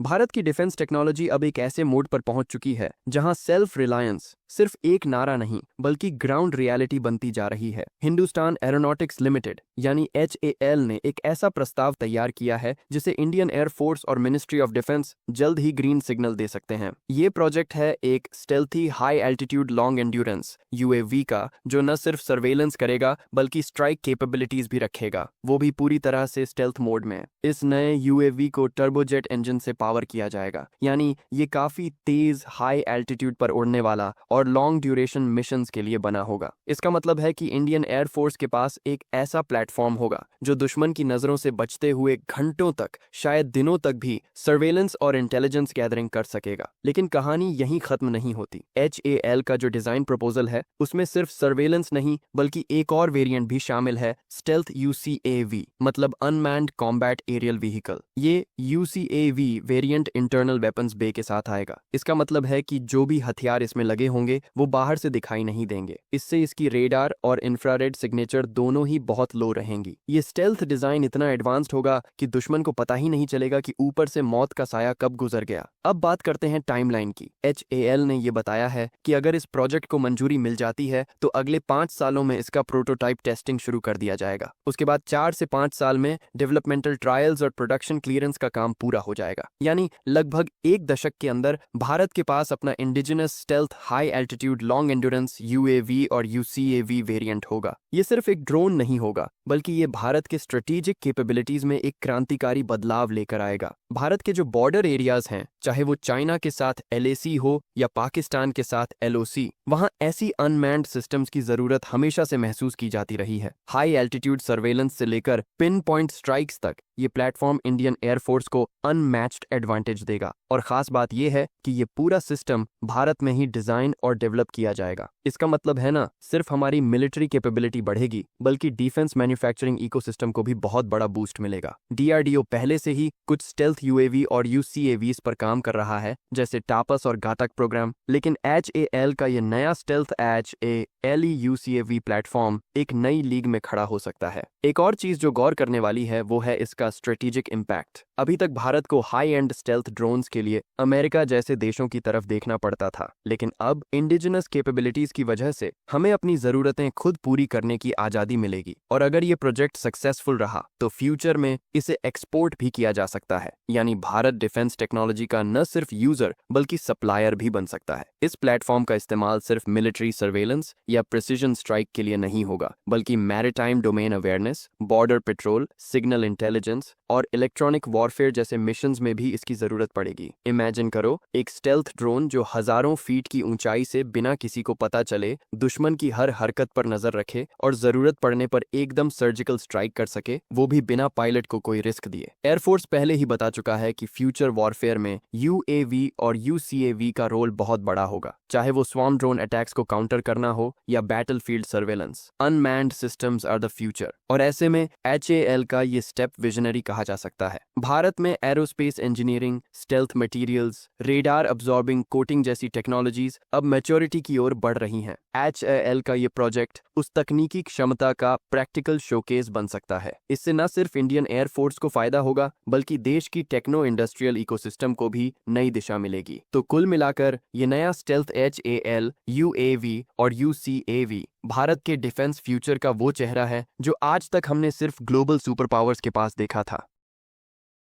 भारत की defence technology अब एक ऐसे मोड पर पहुंच चुकी है जहां सेल्फ रिलायंस सिर्फ एक नारा नहीं बल्कि ग्राउंड रियलिटी बनती जा रही है। हिंदुस्तान एरोनॉटिक्स लिमिटेड यानी HAL ने एक ऐसा प्रस्ताव तैयार किया है जिसे इंडियन एयरफोर्स और मिनिस्ट्री ऑफ डिफेंस जल्द ही ग्रीन सिग्नल दे सकते हैं। ये प्रोजेक्ट है एक stealthy high altitude long endurance UAV का, जो न सिर्फ सर्वेलेंस करेगा बल्कि स्ट्राइक कैपेबिलिटीज भी रखेगा, वो भी पूरी तरह से स्टेल्थ मोड में। इस नए UAV को टर्बोजेट इंजन से पावर किया जाएगा, यानी ये काफी तेज हाई एल्टीट्यूड पर उड़ने वाला और लॉन्ग ड्यूरेशन मिशंस के लिए बना होगा। इसका मतलब है कि इंडियन एयरफोर्स के पास एक ऐसा प्लेटफॉर्म होगा जो दुश्मन की नजरों से बचते हुए घंटों तक, शायद दिनों तक भी सर्वेलेंस और इंटेलिजेंस गैदरिंग कर सकेगा। लेकिन कहानी यहीं खत्म नहीं होती। HAL का जो डिजाइन प्रपोजल है उसमें सिर्फ सर्वेलेंस नहीं बल्कि एक और वेरिएंट भी शामिल है, स्टेल्थ UCAV, मतलब अनमैन्ड कॉम्बैट एरियल व्हीकल। ये UCAV वेरिएंट इंटरनल वेपन्स बे के साथ आएगा। इसका मतलब है कि जो भी हथियार इसमें लगे होंगे वो बाहर से दिखाई नहीं देंगे। इससे इसकी रेडार और इंफ्रारेड सिग्नेचर दोनों ही बहुत लो रहेंगी। ये स्टेल्थ डिजाइन इतना एडवांस्ड होगा कि दुश्मन को पता ही नहीं चलेगा कि ऊपर से मौत का साया कब गुजर गया। अब बात करते हैं टाइमलाइन की। HAL ने यह बताया है कि अगर इस प्रोजेक्ट को मंजूरी मिल जाती है तो अगले 5 सालों में इसका प्रोटोटाइप टेस्टिंग शुरू कर दिया जाएगा। उसके बाद 4 से 5 साल में डेवलपमेंटल ट्रायल्स और प्रोडक्शन क्लियरेंस का काम पूरा हो जाएगा। यानी लगभग 1 दशक के अंदर भारत के पास अपना indigenous stealth high altitude long endurance UAV और UCAV वेरिएंट होगा। ये सिर्फ एक ड्रोन नहीं होगा बल्कि ये भारत के स्ट्रेटेजिक कैपेबिलिटीज में एक क्रांतिकारी बदलाव लेकर आएगा। भारत के जो बॉर्डर एरियाज हैं, चाहे वो चाइना के साथ LAC हो या पाकिस्तान के साथ LOC, वहां ऐसी अनमैन्ड सिस्टम्स की जरूरत हमेशा से महसूस की जाती रही है। हाई एल्टीट्यूड सर्वेलेंस से लेकर पिन पॉइंट स्ट्राइक्स तक ये प्लेटफॉर्म इंडियन एयरफोर्स को अनमैच्ड एडवांटेज देगा। और खास बात यह है कि ये पूरा सिस्टम भारत में ही डिजाइन और डेवलप किया जाएगा। इसका मतलब है ना, सिर्फ हमारी मिलिट्री कैपेबिलिटी बढ़ेगी बल्कि डिफेंस मैन्युफैक्चरिंग इकोसिस्टम को भी बहुत बड़ा बूस्ट मिलेगा। DRDO पहले से ही कुछ स्टेल्थ UAV और UCAVs पर काम कर रहा है, जैसे टापस और घातक प्रोग्राम, लेकिन HAL का ये नया स्टेल्थ HALE UCAV प्लेटफॉर्म एक नई लीग में खड़ा हो सकता है। एक और चीज जो गौर करने वाली है वो है इसका स्ट्रेटेजिक इम्पैक्ट। अभी तक भारत को हाई एंड स्टेल्थ ड्रोन्स के लिए अमेरिका जैसे देशों की तरफ देखना पड़ता था, लेकिन अब इंडिजिनस कैपेबिलिटीज की वजह से हमें अपनी जरूरतें खुद पूरी करने की आजादी मिलेगी। और अगर ये प्रोजेक्ट सक्सेसफुल रहा तो फ्यूचर में इसे एक्सपोर्ट भी किया जा सकता है, यानी भारत डिफेंस टेक्नोलॉजी का न सिर्फ यूजर बल्कि सप्लायर भी बन सकता है। इस प्लेटफॉर्म का इस्तेमाल सिर्फ मिलिट्री सर्वेलेंस या प्रिसीजन स्ट्राइक के लिए नहीं होगा, बल्कि maritime domain awareness, border patrol, signal intelligence और इलेक्ट्रॉनिक वॉरफेयर जैसे मिशंस में भी इसकी जरूरत पड़ेगी। इमेजिन करो, एक स्टेल्थ ड्रोन जो हजारों फीट की ऊंचाई से बिना किसी को पता चले दुश्मन की हर हरकत पर नजर रखे और जरूरत पड़ने पर एकदम सर्जिकल स्ट्राइक कर सके, वो भी बिना पायलट को कोई रिस्क दिए। एयरफोर्स पहले ही बता चुका है कि फ्यूचर वॉरफेयर में UAV और UCAV का रोल बहुत बड़ा होगा, चाहे वो स्वॉर्म ड्रोन अटैक्स को काउंटर करना हो या battlefield surveillance. Unmanned systems are the future, और ऐसे में HAL का ये स्टेप विजनरी कहा जा सकता है। भारत में aerospace engineering, stealth materials, radar absorbing coating जैसी टेक्नोलॉजीज अब मैच्योरिटी की ओर बढ़ रही हैं। HAL का ये प्रोजेक्ट उस तकनीकी क्षमता का प्रैक्टिकल शोकेस बन सकता है। इससे न सिर्फ इंडियन एयरफोर्स को फायदा होगा बल्कि देश की टेक्नो इंडस्ट्रियल इकोसिस्टम को भी नई दिशा मिलेगी। तो कुल मिलाकर ये नया स्टेल्थ HAL, UAV और UCAV भारत के डिफेंस फ्यूचर का वो चेहरा है जो आज तक हमने सिर्फ ग्लोबल सुपर पावर्स के पास देखा था।